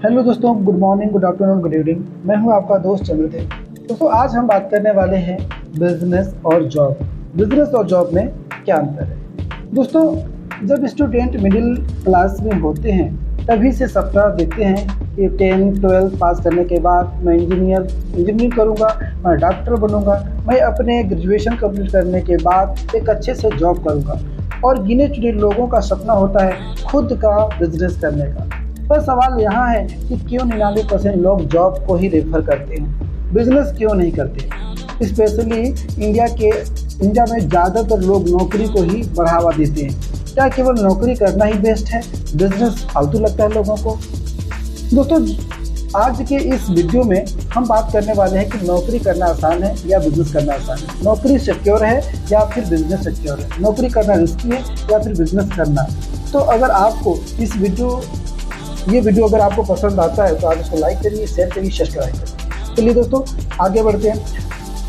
Hello दोस्तों, good morning, good afternoon, good evening. मैं हूं आपका दोस्त चंद्रदेव। दोस्तों, आज हम बात करने वाले हैं बिजनेस और जॉब। बिजनेस और जॉब में क्या अंतर है। दोस्तों, जब स्टूडेंट मिडिल क्लास में होते हैं तभी से सपना देखते हैं कि 10-12 पास करने के बाद मैं इंजीनियरिंग करूंगा, मैं डॉक्टर बनूंगा, मैं अपने ग्रेजुएशन कंप्लीट करने के बाद एक अच्छे से जॉब करूंगा। और गिने चुने लोगों का सपना होता है खुद का बिजनेस करने का। पर सवाल यहाँ है कि क्यों 99% लोग जॉब को ही रेफर करते हैं, बिजनेस क्यों नहीं करते। स्पेशली इंडिया में ज़्यादातर लोग नौकरी को ही बढ़ावा देते हैं। क्या केवल नौकरी करना ही बेस्ट है, बिजनेस फालतू लगता है लोगों को। दोस्तों, आज के इस वीडियो में हम बात करने वाले हैं कि नौकरी करना आसान है या बिजनेस करना आसान है, नौकरी सिक्योर है या फिर बिजनेस सिक्योर है, नौकरी करना रिस्की है या फिर बिजनेस करना। तो अगर आपको ये वीडियो अगर आपको पसंद आता है तो आप इसको लाइक करिए, शेयर करिए, सब्सक्राइब करिए। चलिए दोस्तों, आगे बढ़ते हैं।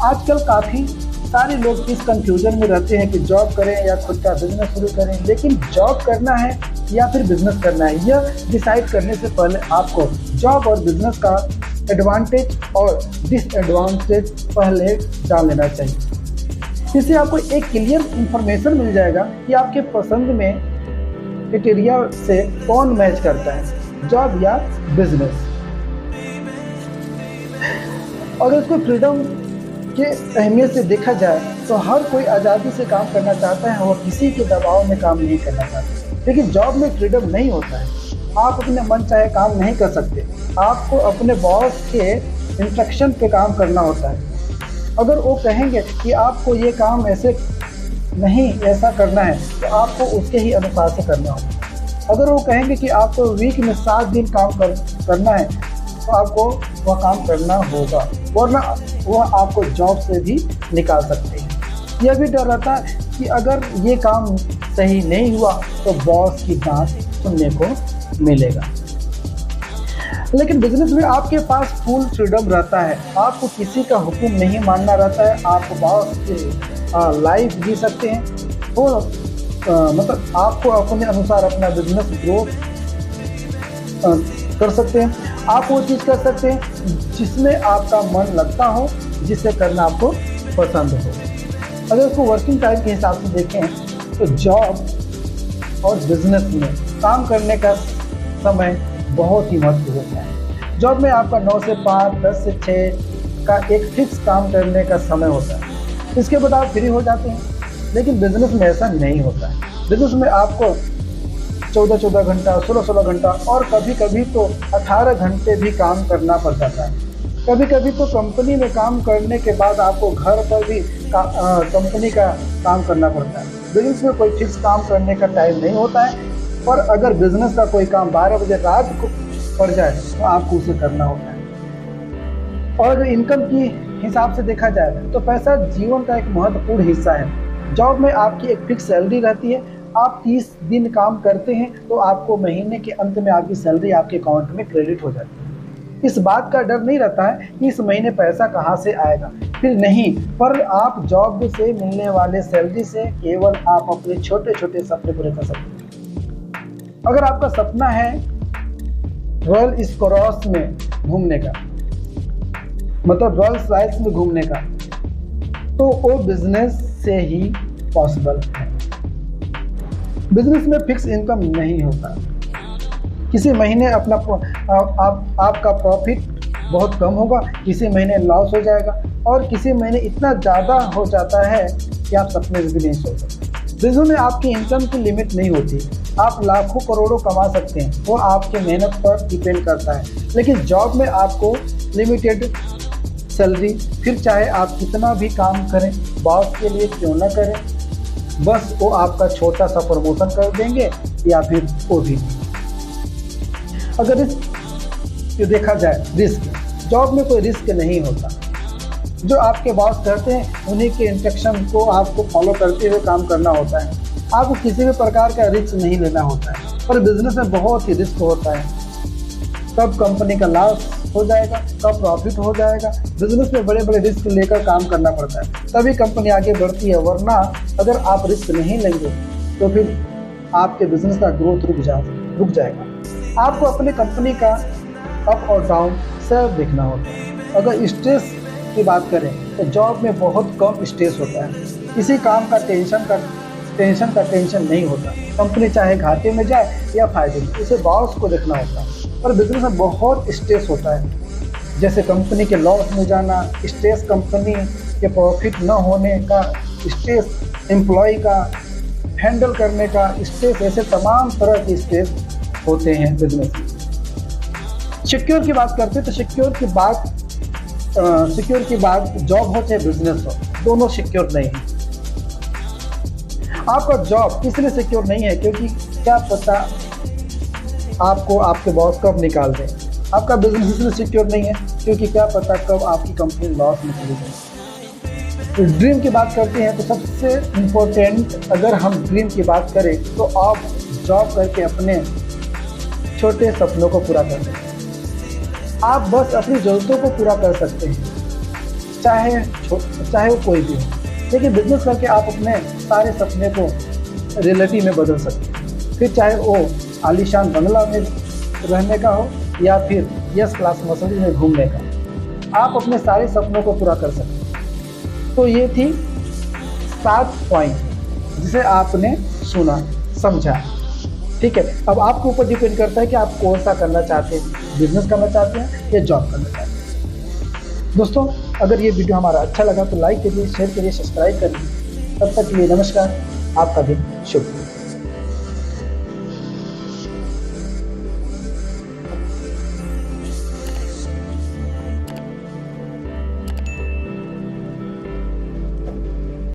आजकल काफ़ी सारे लोग इस कंफ्यूजन में रहते हैं कि जॉब करें या खुद का बिजनेस शुरू करें। लेकिन जॉब करना है या फिर बिजनेस करना है, यह डिसाइड करने से पहले आपको जॉब और बिजनेस का एडवांटेज और डिसएडवांटेज पहले जान लेना चाहिए। इससे आपको एक क्लियर इंफॉर्मेशन मिल जाएगा कि आपके पसंद में क्राइटेरिया से कौन मैच करता है, जॉब या बिजनेस। और इसको फ्रीडम के अहमियत से देखा जाए तो हर कोई आज़ादी से काम करना चाहता है और किसी के दबाव में काम नहीं करना चाहता। लेकिन जॉब में फ्रीडम नहीं होता है, आप अपने मन चाहे काम नहीं कर सकते। आपको अपने बॉस के इंस्ट्रक्शन पे काम करना होता है। अगर वो कहेंगे कि आपको ये काम ऐसा करना है तो आपको उसके ही अनुसार से करना होगा। अगर वो कहेंगे कि आपको वीक में 7 दिन काम करना है तो आपको वह काम करना होगा, वरना वह आपको जॉब से भी निकाल सकते हैं। यह भी डर रहता है कि अगर ये काम सही नहीं हुआ तो बॉस की डांट सुनने को मिलेगा। लेकिन बिजनेस में आपके पास फुल फ्रीडम रहता है, आपको किसी का हुक्म नहीं मानना रहता है। आप बॉस की लाइफ जी सकते हैं और मतलब आपको अपने अनुसार अपना बिजनेस ग्रो कर सकते हैं। आप वो चीज़ कर सकते हैं जिसमें आपका मन लगता हो, जिससे करना आपको पसंद हो। अगर उसको वर्किंग टाइम के हिसाब से देखें तो जॉब और बिजनेस में काम करने का समय बहुत ही महत्वपूर्ण है। जॉब में आपका 9 से 5, 10 से 6 का एक फिक्स काम करने का समय होता है, इसके बाद आप फ्री हो जाते हैं। लेकिन बिजनेस में ऐसा नहीं होता है। बिजनेस में आपको 14-14 घंटा, 16-16 घंटा और कभी कभी तो 18 घंटे भी काम करना पड़ जाता है। कभी कभी तो कंपनी में काम करने के बाद आपको घर पर भी कंपनी का काम करना पड़ता है। बिजनेस में कोई फिक्स काम करने का टाइम नहीं होता है, पर अगर बिजनेस का कोई काम 12 बजे रात को पड़ जाए तो आपको उसे करना होता है। और अगर इनकम की हिसाब से देखा जाए तो पैसा जीवन का एक महत्वपूर्ण हिस्सा है। जॉब में आपकी एक फिक्स सैलरी रहती है। आप 30 दिन काम करते हैं तो आपको महीने के अंत में आपकी सैलरी आपके अकाउंट में क्रेडिट हो जाती है। इस बात का डर नहीं रहता है कि इस महीने पैसा कहाँ से आएगा, फिर नहीं, पर आप जॉब से मिलने वाले सैलरी से केवल आप अपने छोटे छोटे सपने पूरे कर सकते हैं। अगर आपका सपना है रॉयल स्कॉर्स में घूमने का, मतलब रॉल्स रॉयस में घूमने का, तो वो बिजनेस से ही पॉसिबल है। बिजनेस में फिक्स इनकम नहीं होता। किसी महीने आपका प्रॉफिट बहुत कम होगा, किसी महीने लॉस हो जाएगा और किसी महीने इतना ज़्यादा हो जाता है कि आप सपने भी नहीं सोच सकते। बिजनेस में आपकी इनकम की लिमिट नहीं होती। आप लाखों करोड़ों कमा सकते हैं, वो आपके मेहनत पर डिपेंड करता है। लेकिन जॉब में आपको लिमिटेड सैलरी, फिर चाहे आप कितना भी काम करें, बॉस के लिए क्यों ना करें, बस वो आपका छोटा सा प्रमोशन कर देंगे या फिर वो भी। अगर रिस्क देखा जाए, रिस्क जॉब में कोई रिस्क नहीं होता। जो आपके बॉस करते हैं उन्हीं के इंस्ट्रक्शन को आपको फॉलो करते हुए काम करना होता है। आपको किसी भी प्रकार का रिस्क नहीं लेना होता है। पर बिजनेस में बहुत ही रिस्क होता है। कब कंपनी का लॉस हो जाएगा, कब प्रॉफिट हो जाएगा। बिजनेस में बड़े बड़े रिस्क लेकर काम करना पड़ता है, तभी कंपनी आगे बढ़ती है। वरना अगर आप रिस्क नहीं लेंगे तो फिर आपके बिजनेस का ग्रोथ रुक जाएगा। आपको अपनी कंपनी का अप और डाउन सब देखना होता है। अगर स्ट्रेस की बात करें तो जॉब में बहुत कम स्ट्रेस होता है। किसी काम का टेंशन नहीं होता। कंपनी चाहे घाटे में जाए या फायदे में, उसे बॉस को देखना होता है। और बिजनेस में बहुत स्ट्रेस होता है, जैसे कंपनी के लॉस में जाना स्ट्रेस, कंपनी के प्रॉफिट न होने का स्ट्रेस, एम्प्लॉय का हैंडल करने का स्ट्रेस, ऐसे तमाम तरह के स्ट्रेस होते हैं बिजनेस में। सिक्योर की बात करते हैं तो सिक्योर की बात जॉब हो चाहे बिजनेस हो, दोनों सिक्योर नहीं है। आपका जॉब इसलिए सिक्योर नहीं है क्योंकि क्या पता आपको आपके बॉस कब निकाल दें। आपका बिजनेस इसलिए सिक्योर नहीं है क्योंकि क्या पता कब आपकी कंपनी लॉस में चली जाए। तो ड्रीम की बात करते हैं तो सबसे इम्पोर्टेंट, अगर हम ड्रीम की बात करें तो आप जॉब करके अपने छोटे सपनों को पूरा कर सकते हैं। आप बस अपनी ज़रूरतों को पूरा कर सकते हैं, चाहे वो कोई भी हो। लेकिन बिजनेस करके आप अपने सारे सपने को रियलिटी में बदल सकते हैं, फिर चाहे वो आलीशान बंगला में रहने का हो या फिर यस क्लास मर्सिडीज में घूमने का, आप अपने सारे सपनों को पूरा कर सकते हैं। तो ये थी 7 पॉइंट जिसे आपने सुना, समझा। ठीक है, अब आपके ऊपर डिपेंड करता है कि आप कौन सा करना चाहते हैं, बिजनेस करना चाहते हैं या जॉब करना चाहते हैं। दोस्तों, अगर ये वीडियो हमारा अच्छा लगा तो लाइक करिए, शेयर करिए, सब्सक्राइब करिए। तब तक के लिए नमस्कार, आपका दिन शुभ।